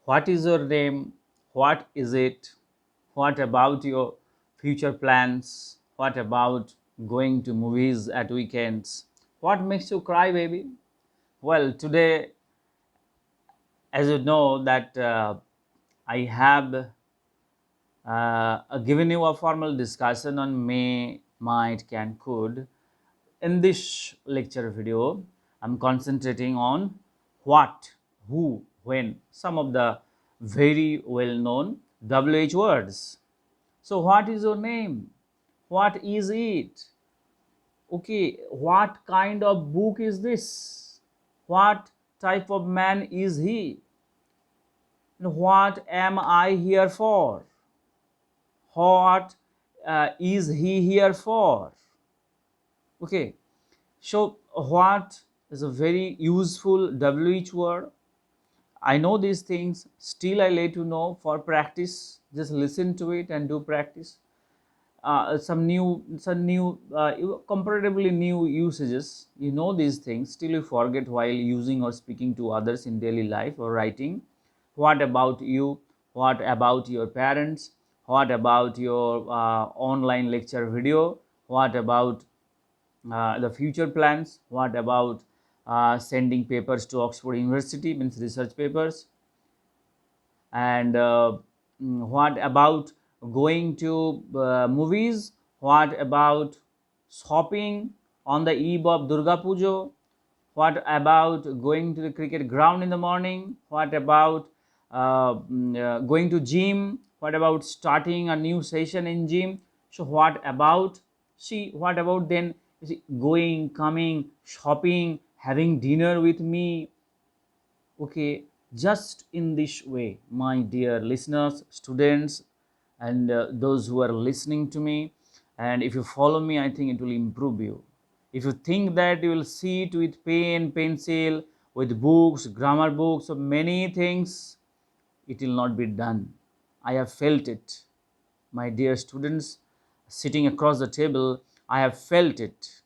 What is your name? What is it? What about your future plans? What about going to movies at weekends? What makes you cry, baby? Well, today, as you know, that I have given you a formal discussion on may, might, can, could. In this lecture video, I'm concentrating on what, who, when, some of the very well known WH words. So, what is your name? What is it? Okay, what kind of book is this? What type of man is he? What am I here for? What is he here for? Okay, so what is a very useful WH word. I know these things, still I let you know for practice. Just listen to it and do practice. Some new comparatively new usages. You know these things, still you forget while using or speaking to others in daily life or writing. What about you? What about your parents? What about your online lecture video? What about the future plans? What about sending papers to Oxford University, means research papers? And what about going to movies? What about shopping on the eve of Durga Puja? What about going to the cricket ground in the morning? What about going to gym? What about starting a new session in gym? So what about, see, what about then, you see, going, coming, shopping, having dinner with me? Okay, just in this way, my dear listeners, students, and those who are listening to me, and if you follow me, I think it will improve you. If you think that you will see it with pen, pencil, with books, grammar books, or many things, it will not be done. I have felt it. My dear students sitting across the table, I have felt it.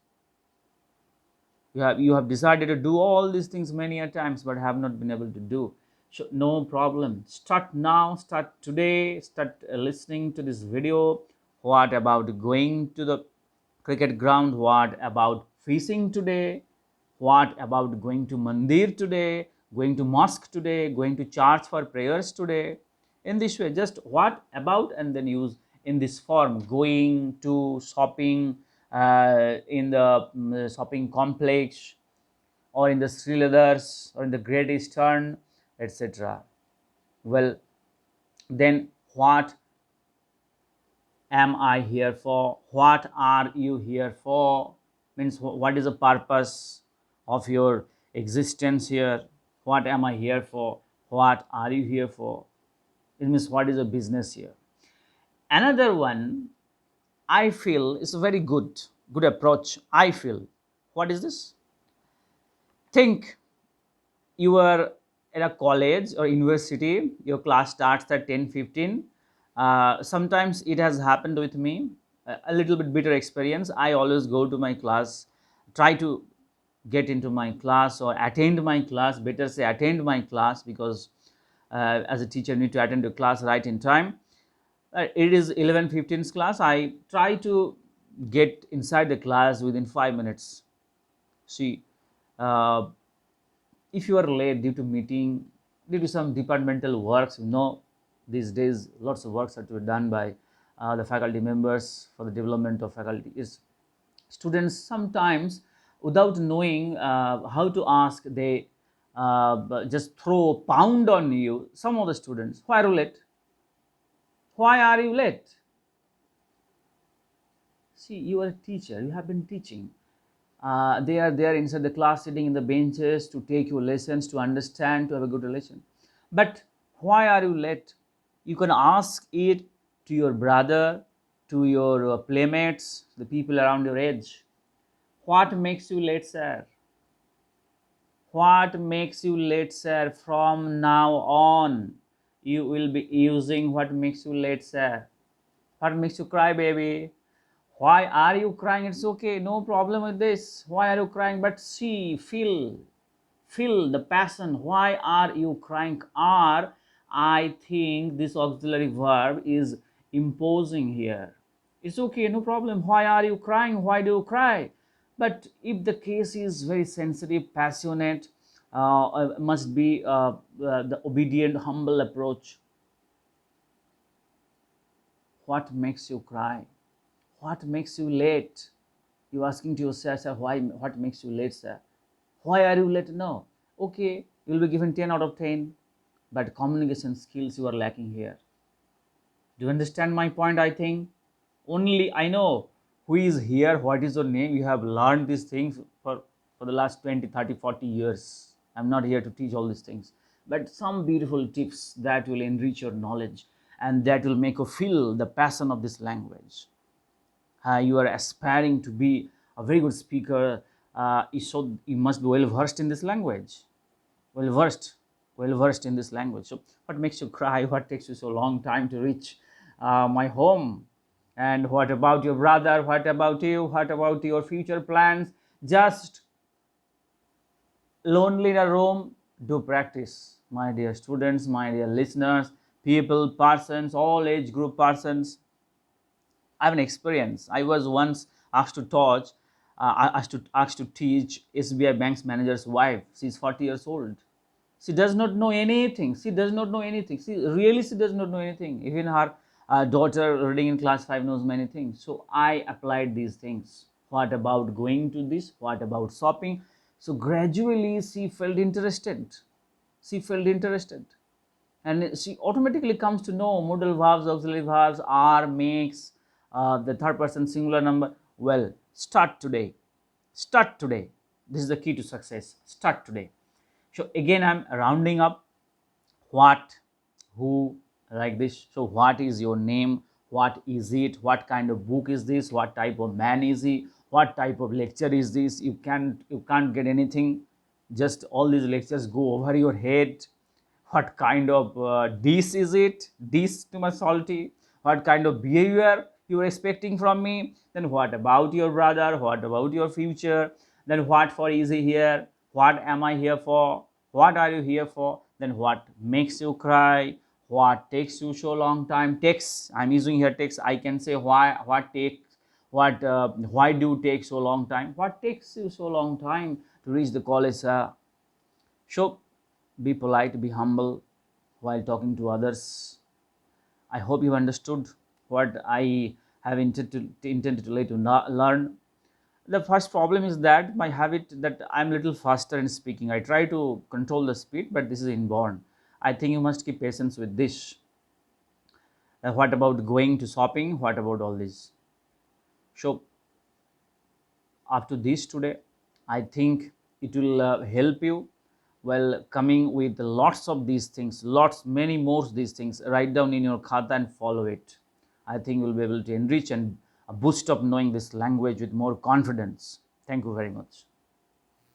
You have decided to do all these things many a times but have not been able to do. So no problem, start now, start today, start listening to this video. What about going to the cricket ground? What about fishing today? What about going to mandir today, going to mosque today, going to church for prayers today? In this way, just what about, and then use in this form: going to shopping in the shopping complex, or in the Sriladars, or in the Great Eastern, etc. Well, then what am I here for? What are you here for? Means what is the purpose of your existence here? What am I here for? What are you here for? It means what is the business here? Another one I feel is a very good approach. I feel. What is this? Think you are at a college or university, your class starts at 10:15. Sometimes it has happened with me, a little bit bitter experience. I always go to my class, try to get into my class or attend my class, better say attend my class, because as a teacher you need to attend your class right in time. It is 11:15's class. I try to get inside the class within 5 minutes. See, uh, if you are late due to meeting, due to some departmental works, these days lots of works are to be done by the faculty members for the development of faculty. Is students sometimes, without knowing how to ask, they just throw a pound on you. Some of the students, why are you late? Why are you late? See, you are a teacher, you have been teaching. They are there inside the class, sitting in the benches to take your lessons, to understand, to have a good relation. But why are you late? You can ask it to your brother, to your playmates, the people around your age. What makes you late, sir? What makes you late, sir? From now on, you will be using what makes you late, sir. What makes you cry, baby? Why are you crying? It's okay, no problem with this. Why are you crying? But see, feel the passion. Why are you crying? Are I think this auxiliary verb is imposing here. It's okay, no problem. Why are you crying? Why do you cry? But if the case is very sensitive, passionate, must be the obedient, humble approach. What makes you cry? What makes you late? You asking to yourself, sir, why? What makes you late, sir? Why are you late? No. Okay, you will be given 10 out of 10, but communication skills you are lacking here. Do you understand my point? I think only I know who is here, what is your name. You have learned these things for the last 20, 30, 40 years. I'm not here to teach all these things, but some beautiful tips that will enrich your knowledge and that will make you feel the passion of this language. You are aspiring to be a very good speaker. You must be well versed in this language, well versed in this language. So what makes you cry? What takes you so long time to reach my home? And what about your brother? What about you? What about your future plans? Just lonely in a room? Do practice, my dear students, my dear listeners, people, persons, all age group persons. I have an experience. I was once asked to touch, asked to teach SBI Bank's manager's wife. She's 40 years old. She does not know anything. She does not know anything. She does not know anything. Even her daughter reading in class 5 knows many things. So I applied these things. What about going to this? What about shopping? So gradually she felt interested. She felt interested. And she automatically comes to know modal verbs, auxiliary verbs, are, makes, the third person singular number. Well, start today. Start today. This is the key to success. Start today. So again, I'm rounding up. What, who, like this. So what is your name? What is it? What kind of book is this? What type of man is he? What type of lecture is this? You can't get anything. Just all these lectures go over your head. What kind of dish is it? Dish too much salty? What kind of behavior you are expecting from me? Then what about your brother? What about your future? Then what for is he here? What am I here for? What are you here for? Then what makes you cry? What takes you so long time? Takes, I'm using here takes. I can say why, what takes, why do you take so long time? What takes you so long time to reach the college? So be polite, be humble while talking to others. I hope you understood what I have intended to let you learn. The first problem is that my habit that I'm little faster in speaking. I try to control the speed, but this is inborn. I think you must keep patience with this. What about going to shopping? What about all this? So after this today, I think it will help you while coming with lots of these things, lots, many more these things. Write down in your khata and follow it. I think you'll be able to enrich and boost up knowing this language with more confidence. Thank you very much.